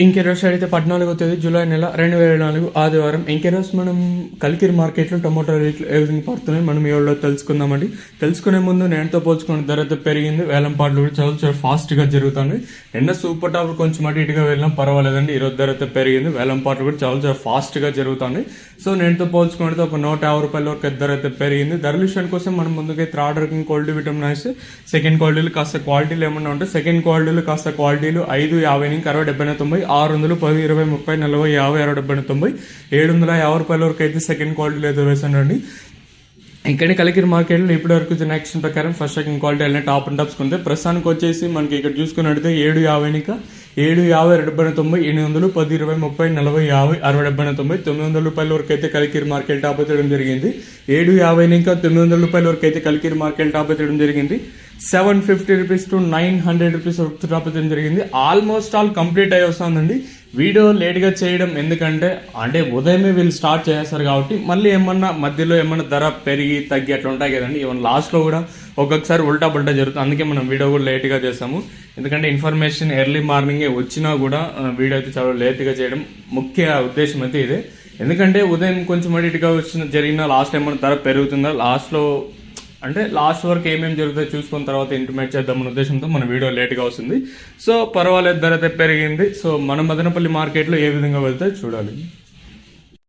ఇంకెరోజు అయితే 14వ తేదీ జూలై నెల 2024 ఆదివారం. ఇంకెరోజు మనం కలికిరి మార్కెట్లో టమోటా రేట్లు ఏ విధంగా పడుతున్నాయి మనం ఈ రోజులో తెలుసుకుందామండి. తెలుసుకునే ముందు నేనుతో పోల్చుకున్న ధర అయితే పెరిగింది. వేలంపాట్లు కూడా చాలా ఫాస్ట్గా జరుగుతుంది. నిన్న సూపర్ టాప్ కొంచెం అటు ఇటుగా వెళ్ళినా పర్వాలేదండి. ఈరోజు ధర అయితే పెరిగింది. వేలంపాట్లు కూడా చాలా ఫాస్ట్గా జరుగుతుంది. సో నేనుతో పోల్చుకుంటే ఒక 150 రూపాయల వరకు ధర అయితే పెరిగింది. ధరల విషయానికి కోసం మనం ముందుకైతే థర్డ్ రకం క్వాలిటీ విటమిన్ ఐస్, సెకండ్ క్వాలిటీలు కాస్త క్వాలిటీలు ఏమన్నా ఉంటే సెకండ్ క్వాలిటీలు కాస్త క్వాలిటీలు 5, 50 నుంచి 60, 70, 90, 600, 10, 20, 30, 40, 50, 60, 70, 90, 750 రూపాయల వరకు అయితే సెకండ్ క్వాలిటీలో అయితే వేసానండి. ఇక్కడ కలికిరి మార్కెట్లో ఇప్పటి వరకు యాక్షన్ ప్రకారం ఫస్ట్ సెకండ్ క్వాలిటీ వెళ్ళిన టాప్ అండ్ టాప్స్ కొంటే ప్రస్తుతానికి వచ్చేసి మనకి ఇక్కడ చూసుకున్నట్టయితే 750 ఇంకా 750, 70, 90, 800, 10, 20, 30, 40, 50, 60, 70, 90, 900 రూపాయల వరకు అయితే కలికిరి మార్కెట్ టాప్ చేయడం జరిగింది. 750 ఇంకా 900 రూపాయల వరకు అయితే కలికిరి మార్కెట్ టాప్ చేయడం జరిగింది. 750 రూపీస్ టు 900 రూపీస్ వరకు టాప్ చేయడం జరిగింది. ఆల్మోస్ట్ ఆల్ కంప్లీట్ అయ్యి వస్తుందండి. వీడియో లేట్గా చేయడం ఎందుకంటే ఉదయమే వీళ్ళు స్టార్ట్ చేస్తారు కాబట్టి మళ్ళీ ఏమన్నా మధ్యలో ఏమన్నా ధర పెరిగి తగ్గి అట్లా ఉంటాయి కదండి. ఈవెన్ లాస్ట్లో కూడా ఒక్కొక్కసారి ఉల్టా పుల్టా జరుగుతుంది. అందుకే మనం వీడియో కూడా లేట్గా చేస్తాము. ఎందుకంటే ఇన్ఫర్మేషన్ ఎర్లీ మార్నింగే వచ్చినా కూడా వీడియో అయితే చాలా లేట్గా చేయడం ముఖ్య ఉద్దేశం అయితే ఇదే. ఎందుకంటే ఉదయం కొంచెం అడిటిగా జరిగిన లాస్ట్ ఏమన్నా ధర పెరుగుతుందా, లాస్ట్ వరకు ఏమేమి జరుగుతుందో చూసుకున్న తర్వాత ఇంటిమేట్ చేద్దామన్న ఉద్దేశంతో మన వీడియో లేట్గా వస్తుంది. సో పర్వాలేదు, ధర అయితే పెరిగింది. సో మన మదనపల్లి మార్కెట్లో ఏ విధంగా వెళ్తే చూడాలి.